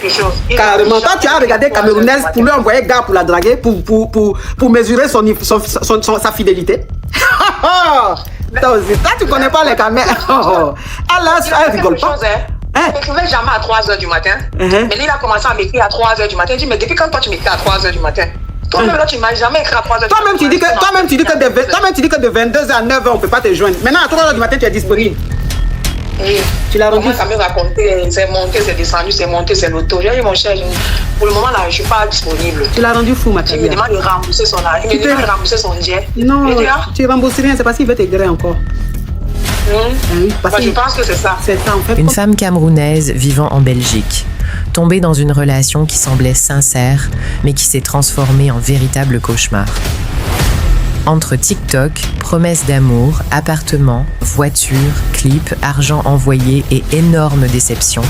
quelque chose. Carrément. Toi, tu as regardé Camerounaise pour lui envoyer gars pour la draguer, pour mesurer sa fidélité. Toi aussi, toi, tu connais pas les caméras. Elle rigole pas. Il m'écrivait jamais à 3h du matin. Mais il a commencé à m'écrire à 3h du matin. Je dis, mais depuis quand toi tu m'écris à 3h du matin? Toi-même là, tu m'as jamais écrit à 3h du matin. Toi-même, tu dis que de 22h à 9h, on peut pas te joindre. Maintenant, à 3h du matin, tu es disponible. Oui. Tu l'as rendu. Ça me raconter, c'est monté, c'est descendu, c'est monté, c'est l'auto. J'ai dit, mon cher, pour le moment là, je suis pas disponible. Tu l'as rendu fou, ma chérie. Il me demande de rembourser son argent. Il me demande de rembourser son jet. Non, tu rembourses rien, c'est parce qu'il veut t'aider encore. Oui, je pense que c'est ça. C'est ça en fait. Une femme camerounaise vivant en Belgique, tombée dans une relation qui semblait sincère, mais qui s'est transformée en véritable cauchemar. Entre TikTok, promesses d'amour, appartements, voitures, clips, argent envoyé et énormes déceptions,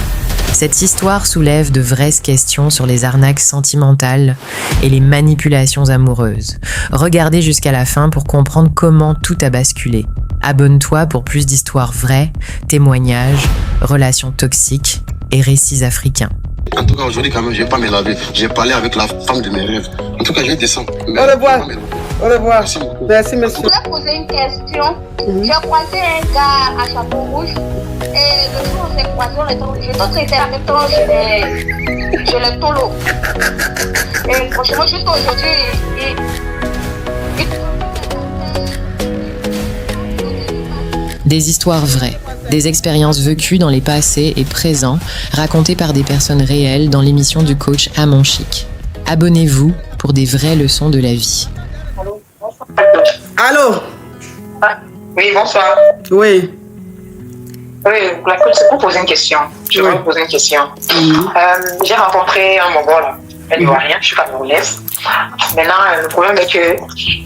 cette histoire soulève de vraies questions sur les arnaques sentimentales et les manipulations amoureuses. Regardez jusqu'à la fin pour comprendre comment tout a basculé. Abonne-toi pour plus d'histoires vraies, témoignages, relations toxiques et récits africains. En tout cas, aujourd'hui, quand même, je vais pas me laver. J'ai parlé avec la femme de mes rêves. En tout cas, je vais descendre. Au revoir. Au revoir. Merci, monsieur. Je voulais poser une question. J'ai croisé un gars à chapeau rouge. Et le jour où on s'est croisé, je te traitais en même temps, je le tolo. Et franchement, juste aujourd'hui, Des histoires vraies, des expériences vécues dans les passés et présents, racontées par des personnes réelles dans l'émission du coach Amon Chic. Abonnez-vous pour des vraies leçons de la vie. Allô? Oui, bonsoir. Oui. Oui, la coach, c'est pour poser une question. Je vais vous poser une question. J'ai rencontré un Mongol, un Ivoirien, je suis camerounaise. Maintenant, le problème est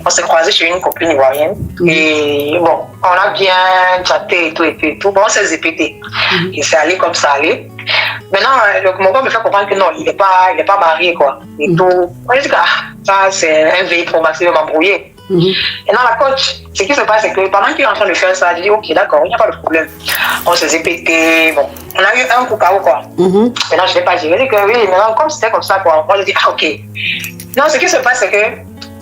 qu'on s'est croisés chez une copine ivoirienne. Et bon, on a bien chatté et tout. Bon, on s'est zépété. Et c'est allé comme ça allait. Maintenant, le Mongol me fait comprendre que non, il n'est pas marié, quoi. Et tout. Moi, je dis que ça, c'est un veille trop max, il va m'embrouiller. Et dans la coach, ce qui se passe, c'est que pendant qu'il est en train de faire ça, je dis ok, d'accord, il n'y a pas de problème. On s'est zépété, bon, on a eu un coup KO, quoi. Maintenant, je ne vais pas gérer. Je dis que oui, maintenant, comme c'était comme ça, quoi, moi je dis ok. Non, ce qui se passe, c'est que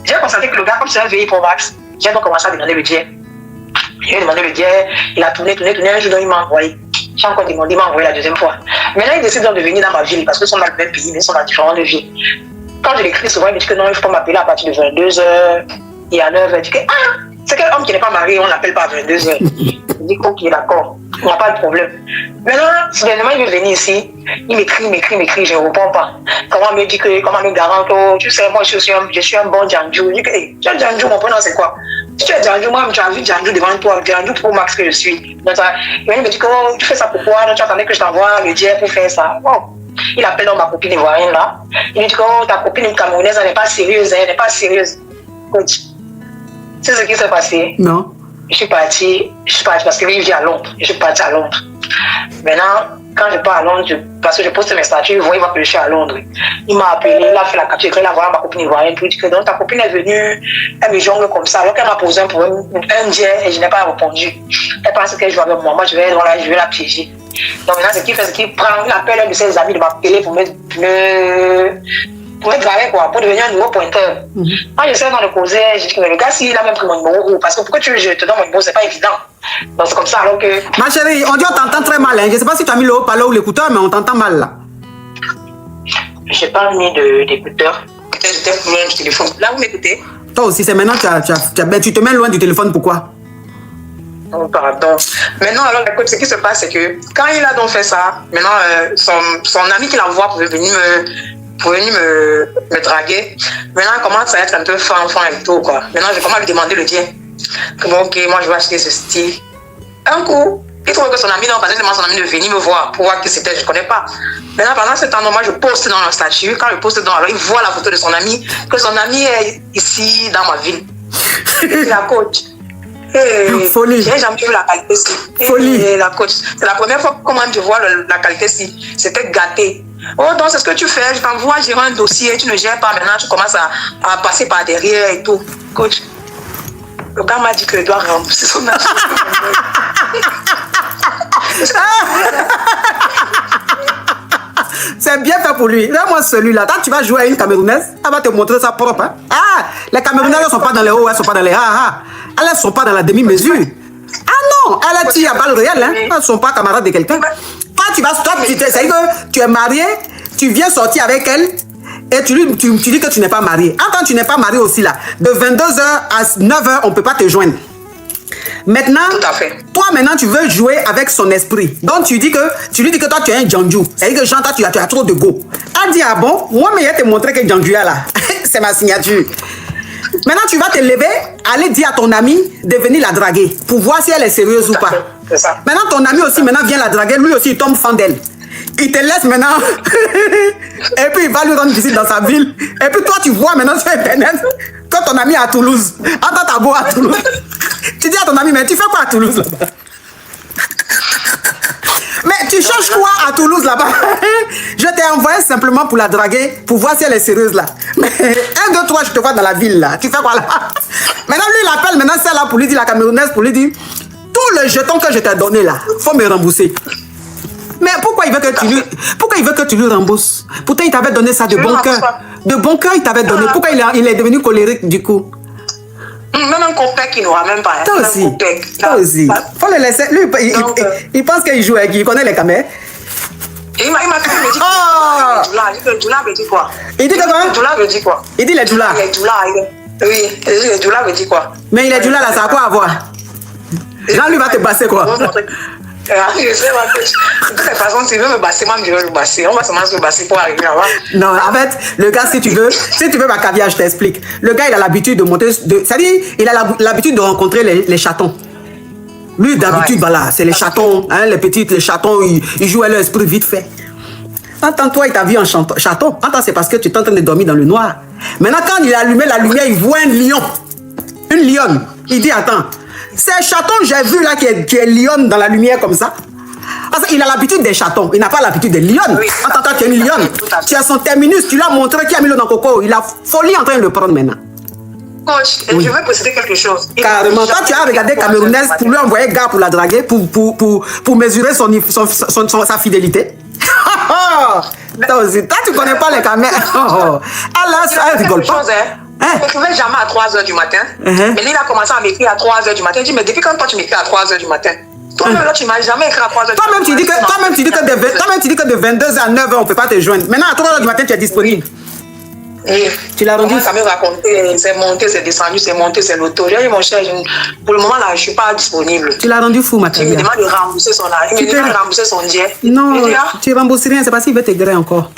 j'ai constaté que le gars, comme c'est un VI Pro Max, j'ai donc commencé à demander le jet. J'ai demandé le jet, il a tourné, un jour, il m'a envoyé. J'ai encore demandé, il m'a envoyé la deuxième fois. Maintenant, il décide donc de venir dans ma ville, parce qu'ils sont dans le même pays, mais ils sont dans différentes villes. Quand je l'écris souvent, il me dit que non, il ne faut pas m'appeler à partir de 22h. Et à 9h, il dit que c'est quel homme qui n'est pas marié, on ne l'appelle pas à 22h. Je dis ok, d'accord, il n'y a pas de problème. Maintenant, soudainement, il veut venir ici, il m'écrit, je ne réponds pas. Comment me dit que, comment me garante, tu sais, moi je suis un bon Djanjou. Je dis que, hey, tu es Djanjou, mon prénom c'est quoi? Si tu es Djanjou, moi tu as vu Djanjou devant toi, Djanjou Pro Max que je suis. Donc, il me dit que tu fais ça pourquoi? Donc, tu attendais que je t'envoie le jet pour faire ça. Bon. Il appelle donc ma copine ivoirienne là. Il me dit que ta copine camerounaise, elle n'est pas sérieuse, elle n'est pas sérieuse. Coach. C'est ce qui s'est passé. Non. Je suis partie parce qu'il vit à Londres. Je suis partie à Londres. Maintenant, quand je pars à Londres, parce que je poste mes statuts, il voit que je suis à Londres. Il m'a appelé, il a fait la capture, il a envoyé ma copine ivoirienne, puis il dit que donc ta copine est venue, elle me jongle comme ça, alors qu'elle m'a posé un jet et je n'ai pas répondu. Elle pense que je joue avec moi, je vais la piéger. Donc maintenant, ce qu'il fait, c'est qu'il appelle un de ses amis de m'appeler pour me draguer, quoi, pour devenir un nouveau pointeur. Moi, je sais dans le causer, je dis que le gars, s'il a même pris mon numéro, parce que pourquoi je te donne mon numéro, c'est pas évident. Donc c'est comme ça, alors que. Ma chérie, on dit on t'entend très mal, hein. Je sais pas si tu as mis le haut-parleur ou l'écouteur, mais on t'entend mal là. J'ai pas mis d'écouteur. Peut-être j'étais plus loin du téléphone. Là, vous m'écoutez? Toi aussi, c'est maintenant que tu te mets loin du téléphone, pourquoi? Oh, pardon. Maintenant, alors, écoute, ce qui se passe, c'est que quand il a donc fait ça, maintenant, son ami qui l'envoie pour venir me draguer. Maintenant, il commence à être un peu fin et tout, quoi. Maintenant, je commence à lui demander le tien. Que bon, ok, moi, je vais acheter ce style. Un coup, il trouve que son ami, non, parce que son ami de venir me voir pour voir qui c'était, je ne connais pas. Maintenant, pendant ce temps, moi, je poste dans le statut. Quand je poste dans, alors, il voit la photo de son ami, que son ami est ici, dans ma ville. C'est la coach. Folie. J'ai jamais vu la qualité ci. Folie. La coach. C'est la première fois que je vois la qualité ci. C'était gâté. Oh, donc c'est ce que tu fais. Je t'envoie gérer un dossier. Tu ne gères pas. Maintenant, tu commences à passer par derrière et tout. Coach, le gars m'a dit qu'il doit rembourser son argent. C'est bien fait pour lui. Regarde-moi celui-là. Quand tu vas jouer à une Camerounaise, elle va te montrer ça propre. Hein? Ah, les Camerounaises ne sont pas dans les hauts, elles ne sont pas dans les ha. Elles ne sont pas dans la demi-mesure. Ah non, elles tirent à balles réelles. Hein? Elles ne sont pas camarades de quelqu'un. Quand tu vas, c'est-à-dire que tu es marié, tu viens sortir avec elle et tu dis que tu n'es pas marié. Quand tu n'es pas marié aussi là, de 22h à 9h, on ne peut pas te joindre. Maintenant, toi maintenant tu veux jouer avec son esprit. Donc tu lui dis que toi tu es un Djandjou. C'est-à-dire que Jean, toi tu as trop de go. Elle dit ah bon, moi mais je te montrer que Djandjou est là. C'est ma signature. Maintenant tu vas te lever, aller dire à ton ami de venir la draguer pour voir si elle est sérieuse ou pas. Maintenant ton ami aussi maintenant vient la draguer, lui aussi il tombe fan d'elle. Il te laisse maintenant et puis il va lui rendre visite dans sa ville. Et puis toi tu vois maintenant sur internet que ton ami est à Toulouse. Attends ta beau à Toulouse. Tu dis à ton ami, mais tu fais quoi à Toulouse là-bas? Mais tu cherches quoi à Toulouse là-bas? Je t'ai envoyé simplement pour la draguer, pour voir si elle est sérieuse là. Mais 1, 2, 3, je te vois dans la ville là. Tu fais quoi là? Maintenant lui il appelle maintenant celle-là pour lui dire, la Camerounaise, pour lui dire, tout le jeton que je t'ai donné là, faut me rembourser. Mais pourquoi il veut que tu lui rembourses? Pourtant il t'avait donné ça de bon cœur. De bon cœur il t'avait donné. Pourquoi il est devenu colérique du coup? Même un copain qui n'aura même pas. Toi aussi. Toi aussi. Faut le laisser. Lui, il pense qu'il joue avec, il connaît les camés. Il m'a dit que Djoula veut dire quoi? Il dit que quoi? Djoula veut dire quoi? Il dit les Djoula. Oui, les Djoula veut dire quoi? Mais il est Djoula là, ça a quoi à voir? Jean lui va te basser quoi? Je sais pas. De toute façon, s'il veut me basser, moi je vais le basser. On va seulement se basser pour arriver là-bas. Non, en fait, le gars, si tu veux ma caviar, je t'explique. Le gars, il a l'habitude de monter. C'est-à-dire, il a l'habitude de rencontrer les chatons. Lui, d'habitude, voilà, c'est les chatons, hein, les chatons, ils jouent à leur esprit vite fait. Attends, toi, il t'a vu en chaton. Attends, c'est parce que tu es en train de dormir dans le noir. Maintenant, quand il a allumé la lumière, il voit un lion. Une lionne. Il dit, attends. C'est chaton, j'ai vu là qui est lionne dans la lumière comme ça. Parce qu'il a l'habitude des chatons, il n'a pas l'habitude des lionnes. Oui, attends, tu es une lionne. Tu as son terminus, tu lui as montré qui a mis le dans coco. Il a folie en train de le prendre maintenant. Coach, oui. Je veux préciser quelque chose. Carrément, quand tu as regardé Camerounaise pour lui envoyer gars pour la draguer, pour mesurer sa fidélité. Toi aussi, toi tu connais pas les caméras. Elle rigole pas. Je ne trouvais jamais à 3h du matin. Mais là, il a commencé à m'écrire à 3h du matin. Il dit, mais depuis quand toi tu m'écris à 3h du matin? Toi-même, là, tu ne m'as jamais écrit à 3h du matin. Toi-même, tu dis que de 22h à 9h, on ne peut pas te joindre. Maintenant, à 3h du matin, tu es disponible. Oui. Tu l'as rendu? Ça me racontait, c'est monté, c'est descendu, c'est monté, c'est l'auto. J'ai dit, mon cher, pour le moment, là, je ne suis pas disponible. Tu l'as rendu fou, ma chérie. Il me demande de rembourser son argent. Il me demande de rembourser son jet. Non, tu ne rembourses rien, c'est parce qu'il veut te griller encore.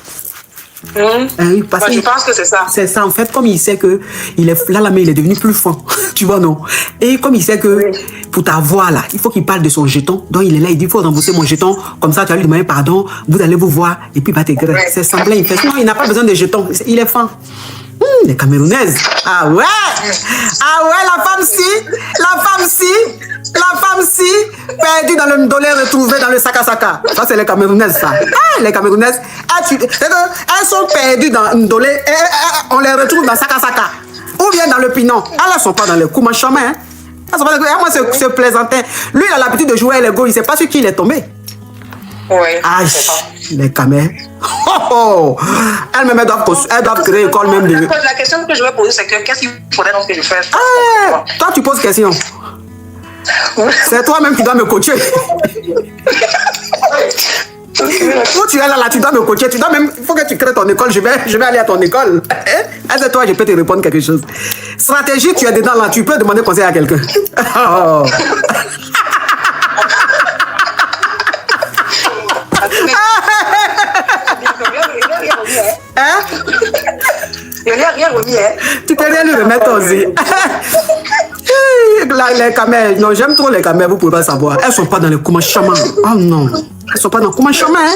Oui, parce que je pense que c'est ça. C'est ça, en fait, comme il sait que il est là, mais il est devenu plus fin. Tu vois, non? Et comme il sait que pour ta voix, là, il faut qu'il parle de son jeton. Donc, il est là, il dit, il faut rembourser mon jeton. Comme ça, tu vas lui demander pardon, vous allez vous voir, et puis il va te griller. C'est semblant, il fait. Non, il n'a pas besoin de jeton. Il est fin. Les Camerounaises. Ah ouais! Ah ouais, la femme si, perdue dans le dollar, retrouvée dans le saka-saka. Ça, c'est les Camerounaises, ça. Ah, les Camerounaises, elles sont perdues dans le dollar, on les retrouve dans saka-saka. Ou bien dans le pinon. Elles ne sont pas dans le coup, mon chemin. Moi, c'est plaisantin. Lui, il a l'habitude de jouer à l'ego, il ne sait pas sur qui il est tombé. Oui. Aïe, les Camerounaises. Oh, elles-mêmes doivent créer une école même de... La question que je vais poser, c'est que qu'est-ce qu'il faudrait donc que je fasse? Toi, tu poses question. C'est toi-même qui dois me coacher. Où tu es là, tu dois me coacher. Tu dois même... Il faut que tu crées ton école. Je vais aller à ton école. Est-ce que toi, je peux te répondre quelque chose? Stratégie, tu es dedans là. Tu peux demander conseil à quelqu'un. Oh. Hein? Il n'y a rien remis, hein? Tu peux rien lui remettre aussi. Les camels, non, j'aime trop les camels, vous pouvez pas savoir. Elles sont pas dans le comment chaman. Oh non. Elles sont pas dans le comment chaman.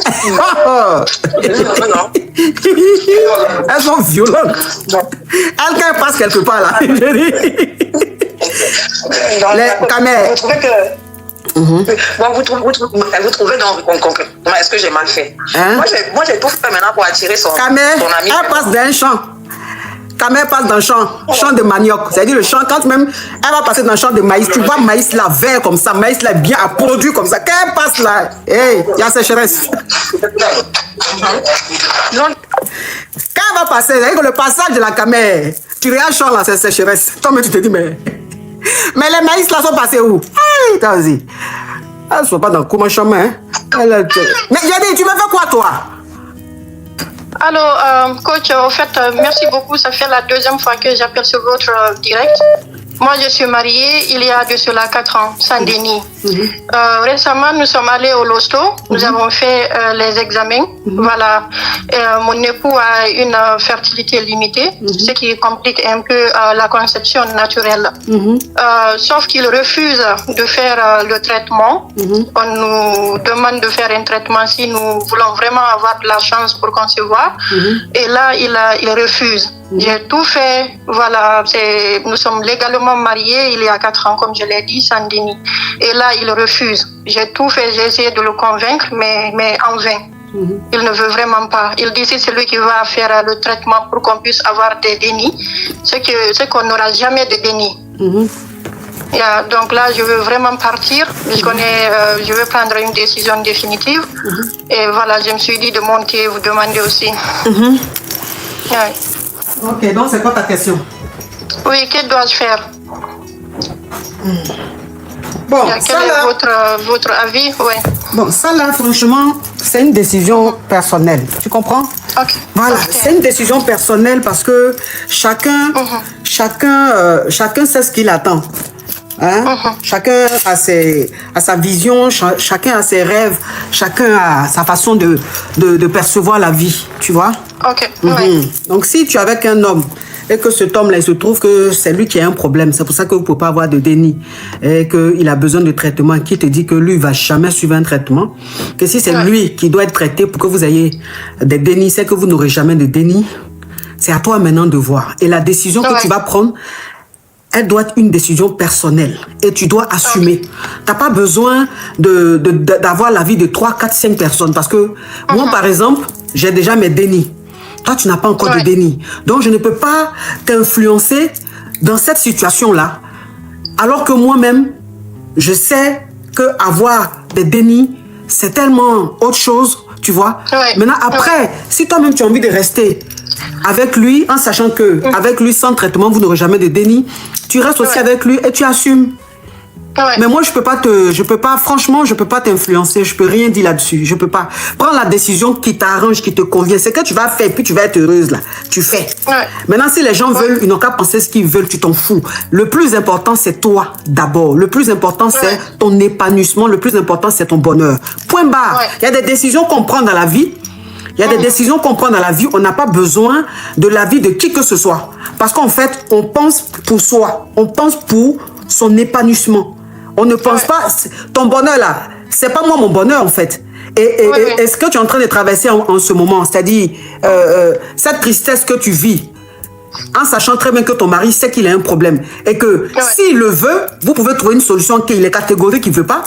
Elles sont violentes. Elles passent quelque part là. Les camels. Vous trouvez que... Bon, vous trouvez donc est-ce que j'ai mal fait? Moi j'ai tout fait maintenant pour attirer son ami. Elle passe d'un champ. Quand elle passe dans le champ de manioc, c'est-à-dire le champ, quand même, elle va passer dans le champ de maïs, tu vois maïs là, vert comme ça, maïs là, bien à produit comme ça. Quand elle passe là, hey, il y a sécheresse. Donc, quand elle va passer, c'est-à-dire que le passage de la camère, tu regardes le champ là, c'est sécheresse. Toi-même, tu te dis, mais les maïs là sont passés où? Hey, vas-y. Elle ne soit pas dans le chemin. Hein? Mais j'ai dit, tu me fais quoi toi? Alors, coach, en fait, merci beaucoup. Ça fait la deuxième fois que j'appelle sur votre direct. Moi, je suis mariée il y a de cela 4 ans, Saint-Denis. Récemment, nous sommes allés au Losto. Nous avons fait les examens. Voilà. Mon époux a une fertilité limitée, ce qui complique un peu la conception naturelle. Sauf qu'il refuse de faire le traitement. On nous demande de faire un traitement si nous voulons vraiment avoir de la chance pour concevoir. Et là, il refuse. J'ai tout fait, voilà, nous sommes légalement mariés il y a 4 ans, comme je l'ai dit, Saint-Denis. Et là, il refuse. J'ai tout fait, j'ai essayé de le convaincre, mais en vain. Il ne veut vraiment pas. Il dit que c'est lui qui va faire le traitement pour qu'on puisse avoir des dénis, ce qu'on n'aura jamais de dénis. Donc là, je veux vraiment partir. Je veux prendre une décision définitive. Et voilà, je me suis dit de monter et vous demander aussi. Ok, donc c'est quoi ta question? Oui, que dois-je faire? Bon, quel est votre avis? Ouais. Bon, ça là, franchement, c'est une décision personnelle. Tu comprends? Voilà, c'est une décision personnelle parce que chacun sait ce qu'il attend. Hein? Chacun a sa vision, chacun a ses rêves, chacun a sa façon de percevoir la vie, tu vois? Donc si tu es avec un homme et que cet homme-là, il se trouve que c'est lui qui a un problème, c'est pour ça que vous ne pouvez pas avoir de déni, et qu'il a besoin de traitement, qui te dit que lui ne va jamais suivre un traitement, que si c'est lui qui doit être traité pour que vous ayez des dénis, c'est que vous n'aurez jamais de déni. C'est à toi maintenant de voir. Et la décision que tu vas prendre, elle doit être une décision personnelle et tu dois assumer. Tu n'as pas besoin d'avoir l'avis de 3, 4, 5 personnes parce que moi, par exemple, j'ai déjà mes dénis. Toi, tu n'as pas encore de déni. Donc, je ne peux pas t'influencer dans cette situation-là alors que moi-même, je sais qu'avoir des dénis, c'est tellement autre chose, tu vois. Maintenant, après, si toi-même, tu as envie de rester avec lui, en sachant que avec lui, sans traitement, vous n'aurez jamais de déni, tu restes aussi avec lui et tu assumes. Mais moi, je peux pas, franchement, je peux pas t'influencer, je peux rien dire là-dessus, je peux pas. Prends la décision qui t'arrange, qui te convient, c'est que tu vas faire, puis tu vas être heureuse là, tu fais. Maintenant, si les gens veulent, ils n'ont qu'à penser ce qu'ils veulent, tu t'en fous. Le plus important, c'est toi d'abord. Le plus important, c'est ton épanouissement, le plus important, c'est ton bonheur. Point barre. Il y a des décisions qu'on prend dans la vie. Il y a des décisions qu'on prend dans la vie, on n'a pas besoin de l'avis de qui que ce soit. Parce qu'en fait, on pense pour soi, on pense pour son épanouissement. On ne pense pas, ton bonheur là, c'est pas moi mon bonheur en fait. Et ce que tu es en train de traverser en ce moment, c'est-à-dire cette tristesse que tu vis, en sachant très bien que ton mari sait qu'il a un problème et que s'il le veut, vous pouvez trouver une solution qu'il est catégorique, qu'il ne veut pas.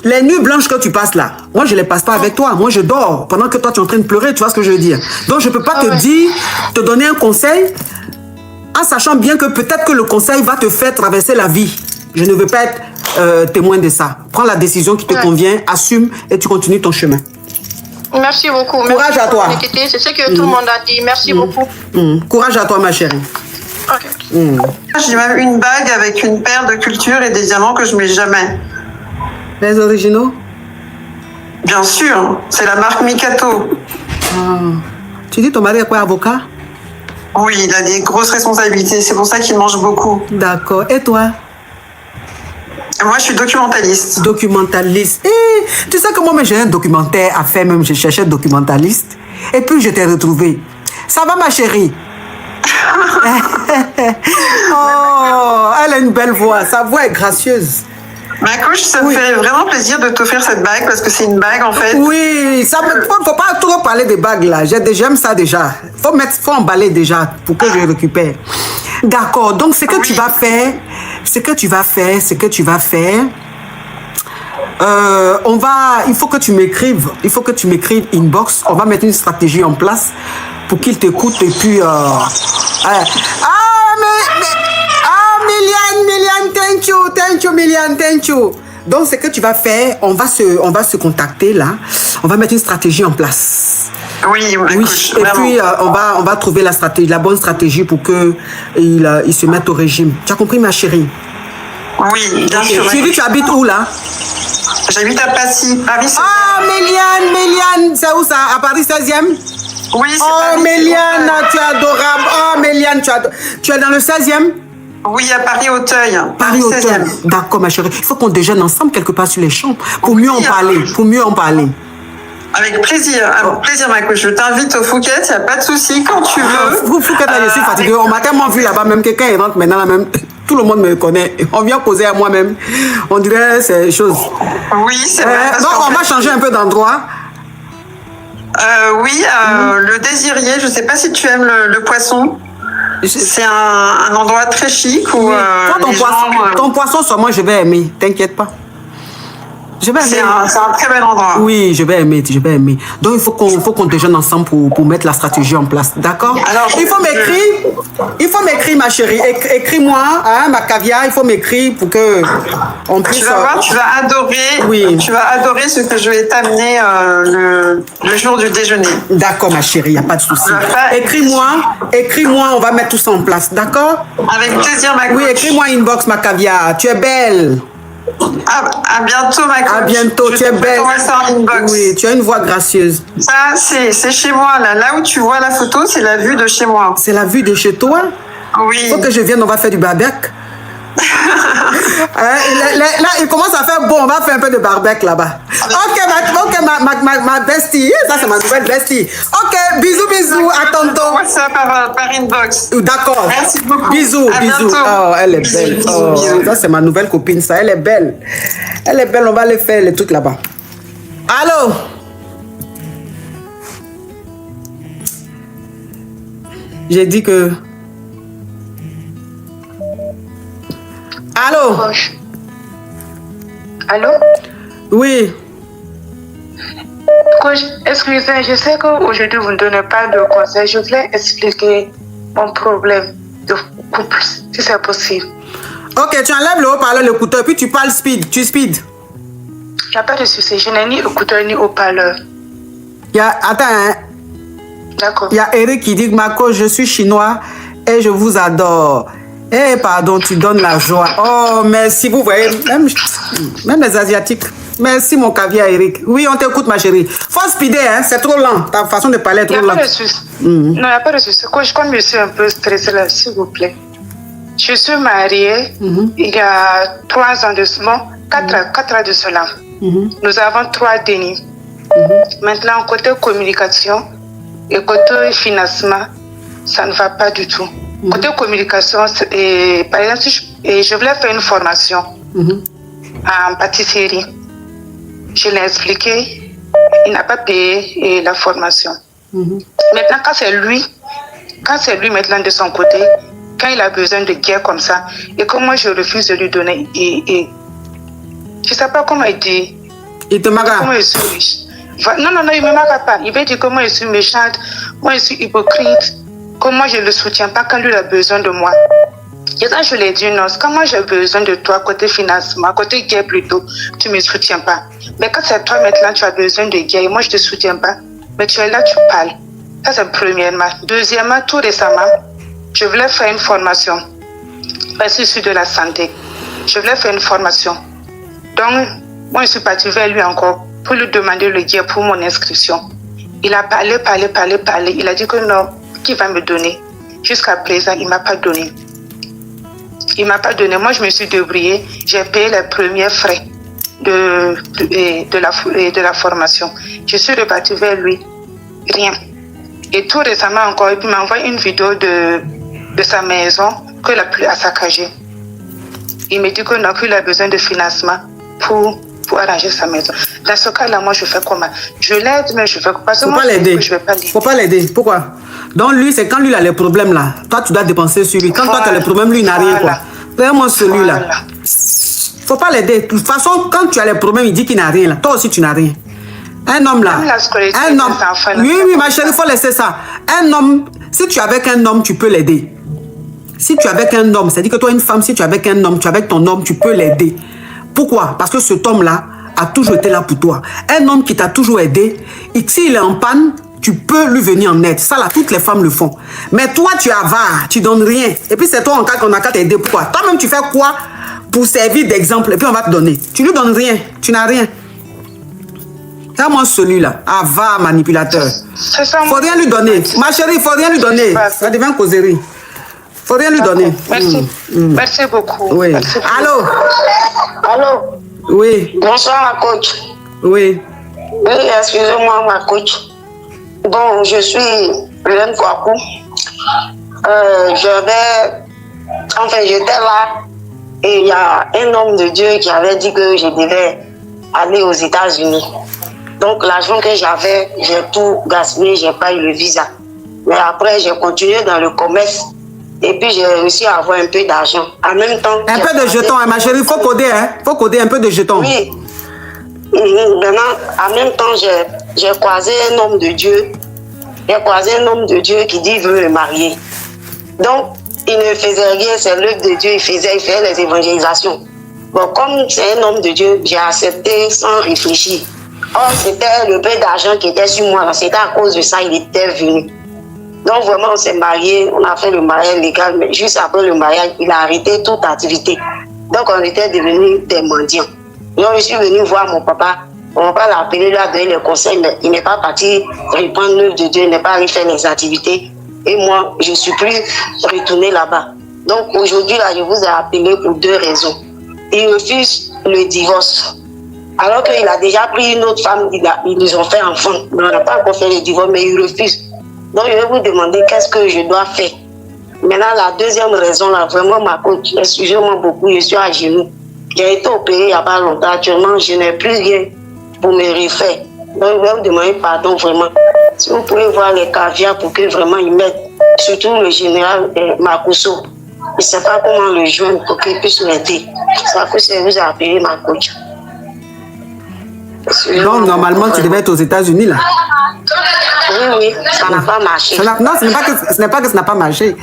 Les nuits blanches que tu passes là, moi je ne les passe pas avec toi. Moi je dors pendant que toi tu es en train de pleurer, tu vois ce que je veux dire. Donc je ne peux pas te donner un conseil en sachant bien que peut-être que le conseil va te faire traverser la vie. Je ne veux pas être témoin de ça. Prends la décision qui te convient, assume et tu continues ton chemin. Merci beaucoup. Courage à toi. C'est ce que tout le monde a dit. Merci beaucoup. Courage à toi ma chérie. J'ai même une bague avec une paire de culture et des diamants que je ne mets jamais. Les originaux? Bien sûr, c'est la marque Mikato. Tu dis ton mari est quoi, avocat? Oui, il a des grosses responsabilités, c'est pour ça qu'il mange beaucoup. D'accord, et toi? Moi, je suis documentaliste. Documentaliste. Tu sais que moi, j'ai un documentaire à faire, même je cherchais documentaliste. Et puis, je t'ai retrouvé. Ça va, ma chérie? Oh, elle a une belle voix. Sa voix est gracieuse. Ma coach, ça me fait vraiment plaisir de t'offrir cette bague parce que c'est une bague en fait. Oui, ça faut pas trop parler des bagues là. J'aime ça déjà. Faut emballer déjà pour que je récupère. D'accord. Donc ce que tu vas faire, il faut que tu m'écrives inbox. On va mettre une stratégie en place pour qu'il t'écoute et puis... Miliane, thank you, Miliane, thank you. Donc, ce que tu vas faire, on va se contacter là. On va mettre une stratégie en place. Oui. Et puis, on va trouver la bonne stratégie pour qu'il se mette au régime. Tu as compris, ma chérie? Oui, bien sûr. Chérie, tu habites où là? J'habite à Passy, Paris 16e. Ah, Méliane, c'est où ça? À Paris 16e? Oui, c'est Oh, Méliane, tu es adorable. Oh, Méliane, tu es dans le 16e? Oui, à Paris-Auteuil. Paris 16e. D'accord, ma chérie. Il faut qu'on déjeune ensemble quelque part sur les champs pour mieux en parler. Avec plaisir, ma coach. Je t'invite au Phuket, il n'y a pas de souci, quand tu veux. Phuket, là, je suis fatiguée. On m'a tellement vu là-bas, même quelqu'un il rentre maintenant là même. Tout le monde me connaît. On vient poser à moi-même. On dirait c'est chose. Oui, c'est vrai. Donc, on va changer un peu d'endroit. Le Désirier, je ne sais pas si tu aimes le poisson. C'est un endroit très chic où ton poisson, sur moi, je vais aimer. T'inquiète pas. C'est un très bel endroit. Oui, je vais aimer. Donc, il faut qu'on déjeune ensemble pour mettre la stratégie en place. D'accord? Il faut m'écrire, ma chérie. Écris-moi, hein, ma caviar. Il faut m'écrire pour que on puisse... Tu vas voir, tu vas adorer. Oui. Tu vas adorer ce que je vais t'amener le jour du déjeuner. D'accord, ma chérie, il n'y a pas de souci. Écris-moi, on va mettre tout ça en place. D'accord? Avec plaisir, ma coach. Oui, écris-moi inbox, ma caviar. Tu es belle. À bientôt, ma coach. À bientôt, tu es belle. Ça en inbox. Oui, tu as une voix gracieuse. Ça, c'est chez moi, là. Là où tu vois la photo, c'est la vue de chez moi. C'est la vue de chez toi? Oui. Il faut que je vienne, on va faire du barbecue. Là, il commence à faire bon, on va faire un peu de barbecue là-bas. Ok, ma bestie. Ça, c'est ma nouvelle bestie. Ok, bisous, à tantôt. Moi, ça par inbox. D'accord. Merci beaucoup. Bisous. Oh, elle est belle. Bisous. Ça, c'est ma nouvelle copine, ça. Elle est belle, on va aller faire les trucs là-bas. Allô? J'ai dit que... Allô? Allô? Oui. Coach, excusez, je sais qu'aujourd'hui vous ne donnez pas de conseils. Je voulais expliquer mon problème de couple, si c'est possible. Ok, tu enlèves le haut-parleur, l'écouteur, puis tu parles speed. Tu speed. Il n'y a pas de souci. Je n'ai ni écouteur ni haut-parleur. Attends, hein. D'accord. Il y a Eric qui dit, Marco, je suis chinois et je vous adore. Eh, pardon, tu donnes la joie. Oh, merci, vous voyez, même les Asiatiques. Merci, mon caviar, Eric. Oui, on t'écoute, ma chérie. Faut speeder, hein, c'est trop lent. Ta façon de parler est trop lente. Il n'y a pas de souci. Non, il n'y a pas de souci. Comme je suis un peu stressée là, s'il vous plaît. Je suis mariée il y a 3 ans de cela, 4 ans de cela. Nous avons 3 dénis. Maintenant, côté communication et côté financement, ça ne va pas du tout. Côté communication, par exemple, je voulais faire une formation en pâtisserie. Je l'ai expliqué, il n'a pas payé la formation. Maintenant, quand c'est lui maintenant de son côté, quand il a besoin de guerre comme ça, et que moi je refuse de lui donner, je ne sais pas comment il dit. Il te maga. Non, il ne me maga pas. Il veut dire que moi je suis méchante, moi je suis hypocrite. Comme moi, je ne le soutiens pas quand lui a besoin de moi. Et quand je lui ai dit non, quand moi j'ai besoin de toi, côté financement, côté guerre plutôt, tu ne me soutiens pas. Mais quand c'est toi maintenant, tu as besoin de guerre et moi je ne te soutiens pas, mais tu es là, tu parles. Ça c'est premièrement. Deuxièmement, tout récemment, je voulais faire une formation. Parce que je suis de la santé. Je voulais faire une formation. Donc, moi je suis partie vers lui encore pour lui demander le guerre pour mon inscription. Il a parlé. Il a dit que non, qu'il va me donner. Jusqu'à présent, il ne m'a pas donné. Moi, je me suis débrouillée. J'ai payé les premiers frais de la formation. Je suis repartie vers lui. Rien. Et tout récemment encore, il m'a envoyé une vidéo de sa maison qu'il a pu saccager. Il me dit que non, qu'il a besoin de financement pour arranger sa maison. Dans ce cas-là, moi, je fais comment? Je l'aide, mais je fais comment? Parce que moi, je vais pas l'aider. Faut pas l'aider. Pourquoi? Donc, lui, c'est quand lui il a les problèmes là. Toi, tu dois dépenser sur lui. Quand toi, tu as les problèmes, lui, il n'a rien, quoi. Vraiment, celui-là. Faut pas l'aider. De toute façon, quand tu as les problèmes, il dit qu'il n'a rien là. Toi aussi, tu n'as rien. Un homme là. Un homme. Oui, ma chérie, il faut laisser ça. Un homme, si tu es avec un homme, tu peux l'aider. Si tu es avec un homme, c'est-à-dire que toi, une femme, si tu es avec un homme, tu es avec ton homme, tu peux l'aider. Pourquoi? Parce que cet homme-là a toujours été là pour toi. Un homme qui t'a toujours aidé, et s'il est en panne, tu peux lui venir en aide. Ça là, toutes les femmes le font. Mais toi, tu es avare, tu donnes rien. Et puis c'est toi qu'on a qu'à t'aider. Pourquoi? Toi-même, tu fais quoi pour servir d'exemple? Et puis on va te donner. Tu lui donnes rien, tu n'as rien. C'est moi celui-là, avare, manipulateur. Faut rien lui donner. Ma chérie, faut rien lui donner. Ça devient causerie. Faut rien lui donner. Merci. Merci beaucoup. Oui. Merci beaucoup. Allô? Allô? Oui. Bonsoir, ma coach. Oui. Oui, excusez-moi, ma coach. Bon, je suis Hélène Kouakou. J'étais là et il y a un homme de Dieu qui avait dit que je devais aller aux États-Unis. Donc, l'argent que j'avais, j'ai tout gaspillé, j'ai pas eu le visa. Mais après, j'ai continué dans le commerce et puis j'ai réussi à avoir un peu d'argent. En même temps... Un peu de jetons, hein, ma chérie, il faut coder, hein. Il faut coder un peu de jetons. Oui. Maintenant, en même temps, j'ai croisé un homme de Dieu. J'ai croisé un homme de Dieu qui dit qu'il veut me marier. Donc, il ne faisait rien, c'est l'œuvre de Dieu, il faisait les évangélisations. Bon, comme c'est un homme de Dieu, j'ai accepté sans réfléchir. Or, c'était le peu d'argent qui était sur moi, c'était à cause de ça, il était venu. Donc, vraiment, on s'est mariés, on a fait le mariage légal, mais juste après le mariage, il a arrêté toute activité. Donc, on était devenus des mendiants. Donc, je suis venue voir mon papa. Mon papa l'a appelé, lui a donné les conseils, mais il n'est pas parti reprendre l'œuvre de Dieu, il n'est pas allé faire les activités. Et moi, je ne suis plus retournée là-bas. Donc, aujourd'hui, là, je vous ai appelé pour 2 raisons. Il refuse le divorce. Alors qu'il a déjà pris une autre femme, ils ont fait enfant. Mais on n'a pas encore fait le divorce, mais il refuse. Donc, je vais vous demander qu'est-ce que je dois faire. Maintenant, la deuxième raison, là, vraiment, ma coach, excusez-moi beaucoup, je suis à genoux. J'ai été opérée il n'y a pas longtemps. Actuellement, je n'ai plus rien pour me refaire. Donc, je vais vous demander pardon, vraiment. Si vous pouvez voir les caviars pour que vraiment ils mettent, surtout le général Makuso. Je ne sais pas comment le joindre pour qu'il puisse m'aider. C'est à cause que je vous ai appelé ma coach. Donc, normalement, tu devais être aux États-Unis, là. Oui, ça n'a pas marché. Non, ce n'est pas que ça n'a pas marché.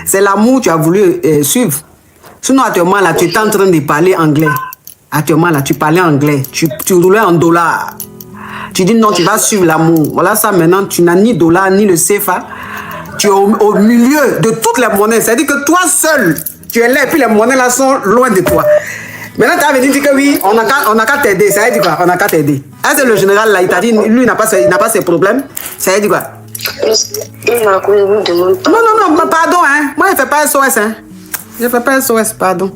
C'est l'amour que tu as voulu suivre. Sinon, actuellement, là, tu étais en train de parler anglais. Actuellement, là, tu parlais anglais. Tu roulais en dollars. Tu dis non, tu vas suivre l'amour. Voilà ça, maintenant, tu n'as ni dollar, ni le CFA. Tu es au milieu de toutes les monnaies. C'est-à-dire que toi seul, tu es là et puis les monnaies là sont loin de toi. Maintenant, tu as venu dire que oui, on n'a qu'à t'aider. Ça veut dire quoi? On n'a qu'à t'aider. C'est le général là, il t'a dit, lui, il n'a pas ses problèmes. Ça veut dire quoi? Non, pardon, hein. Moi, je ne fais pas SOS, hein. Je ne fais pas SOS, pardon.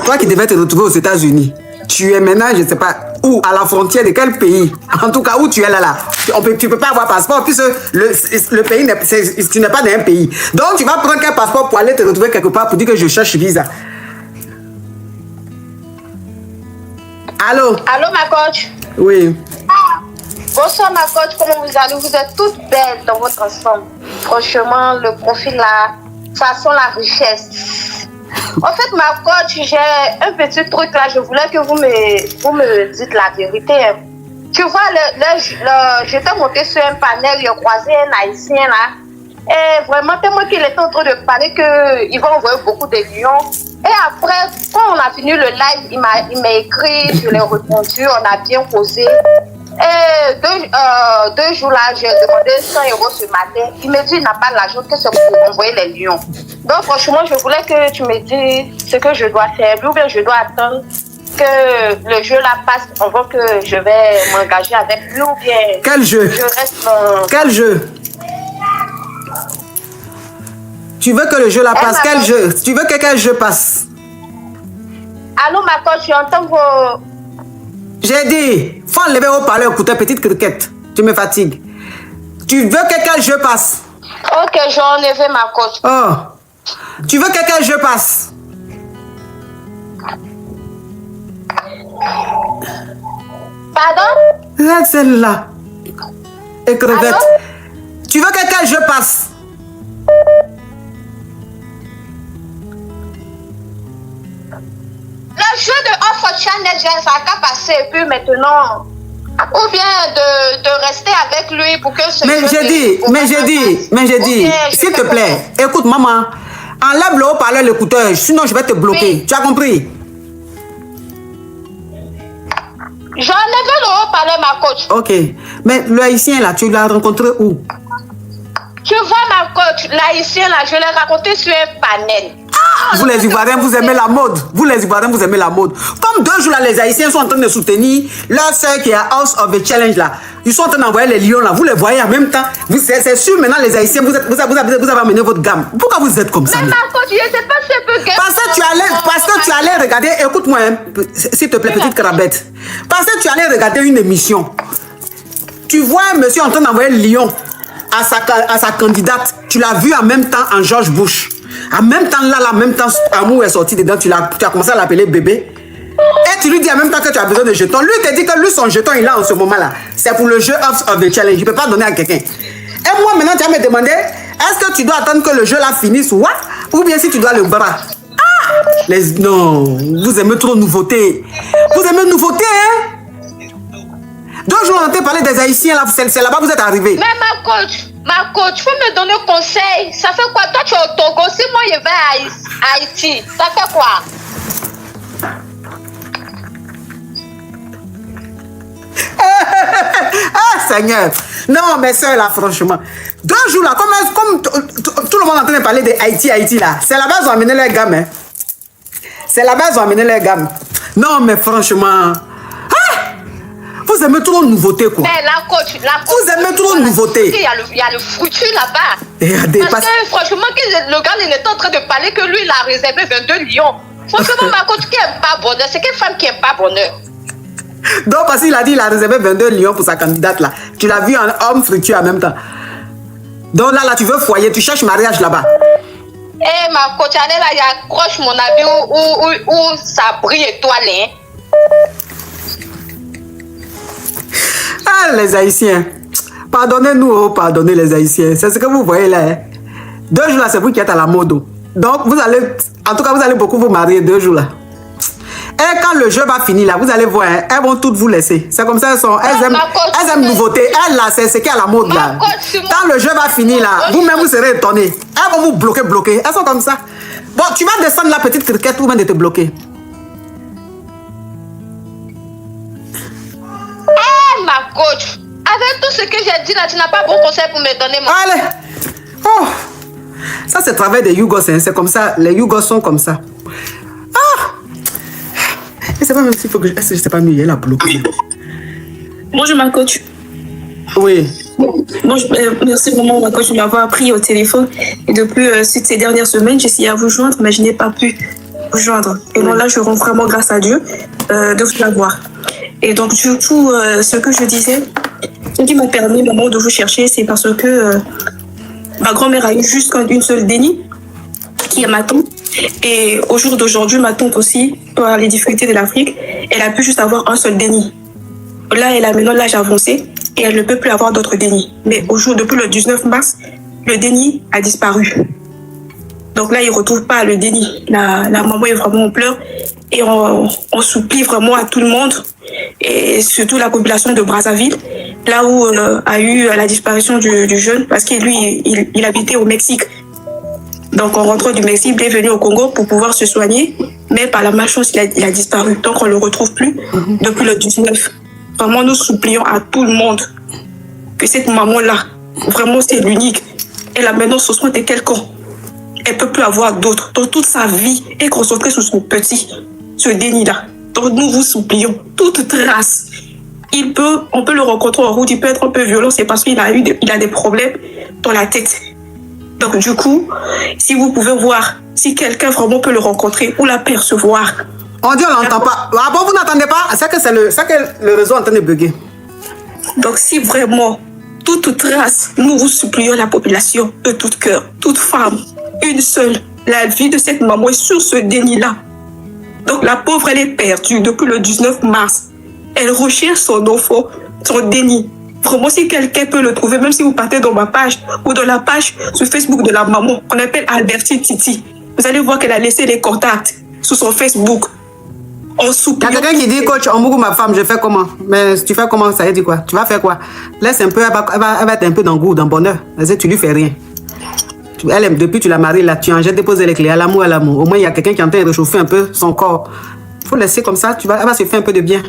Toi qui devais te retrouver aux États-Unis, tu es maintenant, je ne sais pas où, à la frontière de quel pays. En tout cas, où tu es là. Tu ne peux pas avoir passeport, puisque le pays, tu n'es pas dans un pays. Donc, tu vas prendre quel passeport pour aller te retrouver quelque part pour dire que je cherche visa. Allô? Allô, ma coach? Oui. Bonsoir, ma coach. Comment vous allez? Vous êtes toutes belles dans votre ensemble. Franchement, le profil là, ça sent la richesse. En fait, ma coach, j'ai un petit truc là. Je voulais que vous me dites la vérité. Tu vois, j'étais montée sur un panel, j'ai croisé un Haïtien là. Et vraiment, tellement qu'il était en train de parler qu'il va envoyer beaucoup de lions. Et après, quand on a fini le live, il m'a écrit, je l'ai répondu, on a bien causé. Et 2 jours là, j'ai demandé 100 € ce matin. Il me dit qu'il n'a pas l'argent, que c'est pour envoyer les lions. Donc franchement, je voulais que tu me dises ce que je dois faire. Ou bien je dois attendre que le jeu là passe avant que je vais m'engager avec lui. Ou bien quel jeu? Je reste Quel jeu? Tu veux que le jeu là passe? Quel jeu? Tu veux que quel jeu passe? Allô, ma coach, tu entends vos... J'ai dit, faut enlever au parleur, écouter petite criquette. Tu me fatigues. Tu veux que quel jeu passe? Ok, j'ai enlevé ma coach. Oh. Tu veux que quel jeu passe? Pardon? Regarde celle-là. Et crevette. Tu veux que quel jeu passe? Chanel, ça a passé, et puis maintenant... Ou bien de rester avec lui pour que ce... Mais j'ai dit, s'il te plaît, écoute maman, enlève le haut-parleur, l'écouteur, sinon je vais te bloquer. Oui. Tu as compris? J'ai enlevé le haut-parleur, ma coach. Ok. Mais le haïtien là, tu l'as rencontré où? Tu vois ma coach, l'haïtien là, je l'ai raconté sur un panel. Vous les Ivoiriens, vous aimez la mode. Vous les Ivoiriens, vous aimez la mode. Comme 2 jours là, les Haïtiens sont en train de soutenir leur soeur qui est à House of the Challenge là. Ils sont en train d'envoyer les lions là. Vous les voyez en même temps. C'est sûr maintenant les Haïtiens, vous avez amené votre gamme. Pourquoi vous êtes comme ça? Mais ma coach, je sais pas si peu gamme. Parce que tu allais regarder, écoute-moi, hein, s'il te plaît, petite crabette. Parce que tu allais regarder une émission. Tu vois un monsieur en train d'envoyer le lion à sa candidate. Tu l'as vu en même temps en George Bush. En même temps, en même temps, Amour est sorti dedans, tu as commencé à l'appeler bébé. Et tu lui dis en même temps que tu as besoin de jetons. Lui, te dit que lui, son jeton, il a en ce moment-là. C'est pour le jeu of the challenge. Il ne peut pas donner à quelqu'un. Et moi, maintenant, tu vas me demander, est-ce que tu dois attendre que le jeu là finisse ou bien si tu dois le bras? Non, vous aimez trop nouveauté. Vous aimez nouveauté, hein? 2 jours, on entend parler des Haïtiens, là, c'est là-bas que vous êtes arrivés. Mais ma coach, tu peux me donner un conseil. Ça fait quoi? Toi, tu es au Togo. Si moi, je vais à Haïti, ça fait quoi? Ah, Seigneur. Non, mais soeur, là, franchement. 2 jours, là, comme tout le monde est en train de parler de Haïti, là. C'est là-bas qu'ils ont amené leur gamme, hein. C'est là-bas qu'ils ont amené leur gamme. Non, mais franchement... Vous aimez trop de nouveautés, quoi. Mais la coach, vous aimez trop de nouveautés. Il y a le fruitu là-bas. Parce que franchement, le gars, il était en train de parler que lui, il a réservé 22 lions. Franchement, ma coach qui n'aime pas bonheur, c'est quelle femme qui n'aime pas bonheur? Donc, parce qu'il a dit qu'il a réservé 22 lions pour sa candidate, là. Tu l'as vu en homme fructueux en même temps. Donc là, tu veux foyer, tu cherches mariage là-bas. Eh, ma coach, elle là, il accroche mon avis où ça brille étoilé. Ah, les Haïtiens. Pardonnez-nous, pardonnez les Haïtiens. C'est ce que vous voyez là. Hein. 2 jours là, c'est vous qui êtes à la mode. Donc, vous allez, en tout cas, vous allez beaucoup vous marier 2 jours là. Et quand le jeu va finir là, vous allez voir, hein, elles vont toutes vous laisser. C'est comme ça, elles aiment nouveauté. Elles là, c'est ce qui est à la mode là. Quand le jeu va finir là, vous-même vous serez étonnés. Elles vont vous bloquer. Elles sont comme ça. Bon, tu vas descendre la petite cricket ou même de te bloquer. Ma coach, avec tout ce que j'ai dit là, tu n'as pas bon conseil pour me donner. Allez. Oh. Ça, c'est le travail des Yougos. Hein. C'est comme ça. Les Yougos sont comme ça. Ah. Je sais pas même s'il faut que je... Est-ce que je sais pas mieux, elle a bloqué. Bonjour ma coach. Oui. Bonjour, merci vraiment ma coach de m'avoir pris au téléphone. Et depuis ces dernières semaines, j'ai essayé à vous joindre, mais je n'ai pas pu vous joindre. Et donc là, je rends vraiment grâce à Dieu de vous avoir. Et donc, du coup, ce que je disais, ce qui m'a permis maman de vous chercher, c'est parce que ma grand-mère a eu juste une seule déni, qui est ma tante. Et au jour d'aujourd'hui, ma tante aussi, par les difficultés de l'Afrique, elle a pu juste avoir un seul déni. Là, elle a maintenant l'âge avancé et elle ne peut plus avoir d'autres dénis. Mais depuis le 19 mars, le déni a disparu. Donc là, il ne retrouve pas le déni. La maman est vraiment en pleurs et on supplie vraiment à tout le monde et surtout la population de Brazzaville, là où a eu la disparition du jeune, parce que lui, il habitait au Mexique. Donc en rentrant du Mexique, il est venu au Congo pour pouvoir se soigner, mais par la malchance, il a disparu. Donc on ne le retrouve plus depuis le 19. Vraiment, nous supplions à tout le monde que cette maman-là, vraiment c'est l'unique. Elle a maintenant ce soin de quelqu'un. Elle ne peut plus avoir d'autres. Donc toute sa vie est concentrée sur son petit, ce déni-là. Donc nous vous supplions, toute trace. On peut le rencontrer en route, il peut être un peu violent, c'est parce qu'il a des problèmes dans la tête. Donc du coup, si vous pouvez voir, si quelqu'un vraiment peut le rencontrer ou l'apercevoir. On dit on n'entend pas. Ah bon, vous n'entendez pas? C'est que le réseau est en train de bugger. Donc si vraiment, toute trace, nous vous supplions la population de tout cœur, toute femme, une seule, la vie de cette maman est sur ce déni-là. Donc la pauvre, elle est perdue depuis le 19 mars. Elle recherche son enfant, son déni. Vraiment, si quelqu'un peut le trouver, même si vous partez dans ma page ou dans la page sur Facebook de la maman, qu'on appelle Albertine Titi, vous allez voir qu'elle a laissé les contacts sur son Facebook. en soupirant. Il y a quelqu'un qui dit, coach, en ma femme, je fais comment? Mais tu fais comment? Ça veut dire quoi? Tu vas faire quoi? Laisse un peu, elle va être un peu dans le goût, dans le bonheur. Tu lui fais rien. Elle, depuis tu l'as mariée, là, tu en jettes déposer les clés à l'amour, à l'amour. Au moins, il y a quelqu'un qui est en train de réchauffer un peu son corps. Il faut laisser comme ça, elle va se faire un peu de bien.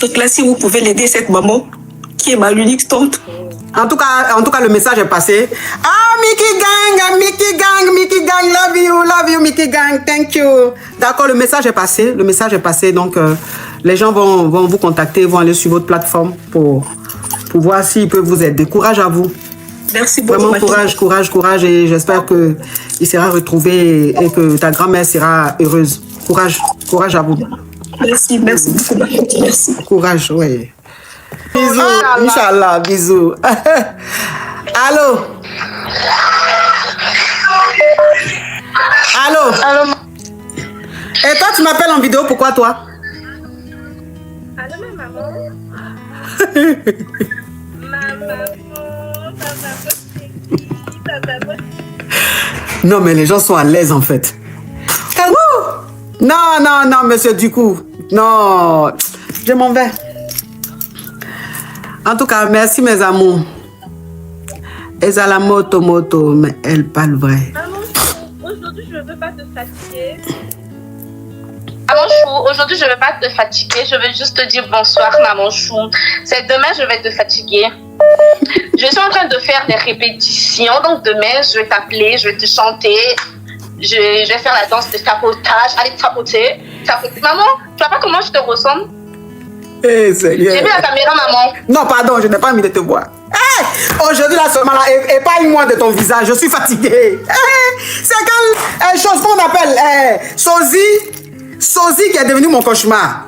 Donc là, si vous pouvez l'aider, cette maman, qui est ma unique tante. En tout cas, le message est passé. Ah, Mickey Gang, love you, Mickey Gang, thank you. D'accord, le message est passé. Donc, les gens vont vous contacter, vont aller sur votre plateforme pour voir s'ils peuvent vous aider. Courage à vous. Merci beaucoup. Vraiment, courage, et j'espère qu'il sera retrouvé et que ta grand-mère sera heureuse. Courage à vous. Merci beaucoup. Merci. Courage, oui. Bisous, Inch'Allah, bisous. Allô? Allô? Et toi, tu m'appelles en vidéo, pourquoi toi? Allô, ma maman? Non, mais les gens sont à l'aise, en fait. Non, monsieur Ducou. Non, je m'en vais. En tout cas, merci mes amours. Elles ont la moto, mais elle parle vrai. Maman, aujourd'hui je ne veux pas te fatiguer. Maman Chou, aujourd'hui je ne veux pas te fatiguer. Je veux juste te dire bonsoir, Maman Chou. C'est demain je vais te fatiguer. Je suis en train de faire des répétitions. Donc demain je vais t'appeler, je vais te chanter. Je vais faire la danse de tapotage. Allez, tapoter. Maman, tu vois pas comment je te ressemble? Hey, Seigneur. J'ai vu la caméra, maman. Non, pardon, je n'ai pas envie de te voir. Hey, aujourd'hui, là, seulement, là, épargne-moi de ton visage. Je suis fatigué. Hey, c'est quelle chose qu'on appelle Sosie qui est devenu mon cauchemar.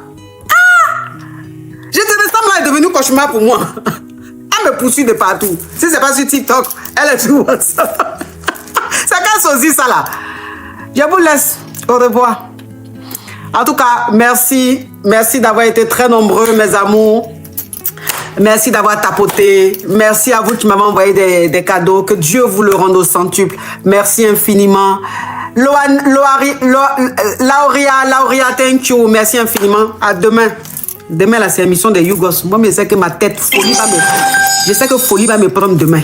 Je te ressemble, là, est devenu cauchemar pour moi. Elle me poursuit de partout. Si c'est pas sur TikTok, elle est sur WhatsApp. C'est quelle Sosie, ça, là? Je vous laisse. Au revoir. En tout cas, merci. Merci d'avoir été très nombreux, mes amours. Merci d'avoir tapoté. Merci à vous qui m'avez envoyé des cadeaux. Que Dieu vous le rende au centuple. Merci infiniment. Lauria, thank you. Merci infiniment. À demain. Demain, là, c'est l'émission de Yougos. Moi, je sais que ma tête, je sais que folie va me prendre demain.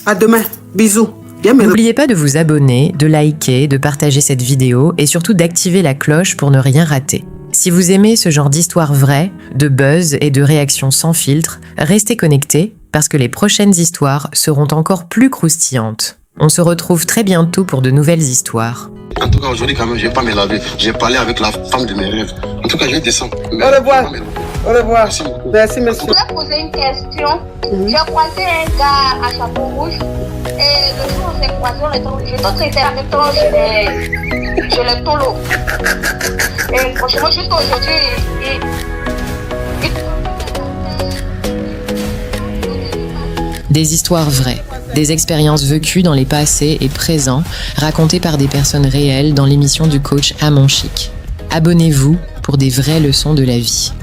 À demain. Bisous. N'oubliez pas de vous abonner, de liker, de partager cette vidéo et surtout d'activer la cloche pour ne rien rater. Si vous aimez ce genre d'histoires vraies, de buzz et de réactions sans filtre, restez connectés parce que les prochaines histoires seront encore plus croustillantes. On se retrouve très bientôt pour de nouvelles histoires. En tout cas, aujourd'hui, quand même, je vais pas me laver. J'ai parlé avec la femme de mes rêves. En tout cas, je vais descendre. Au revoir. Au revoir. Merci, monsieur. Je voulais poser une question. J'ai croisé un gars à chapeau rouge. Et le jour où on s'est croisé, j'ai tout traité en même temps chez le tolo. Et franchement, jusqu'à aujourd'hui, Des histoires vraies, des expériences vécues dans les passés et présents, racontées par des personnes réelles dans l'émission du coach Amon Chic. Abonnez-vous pour des vraies leçons de la vie.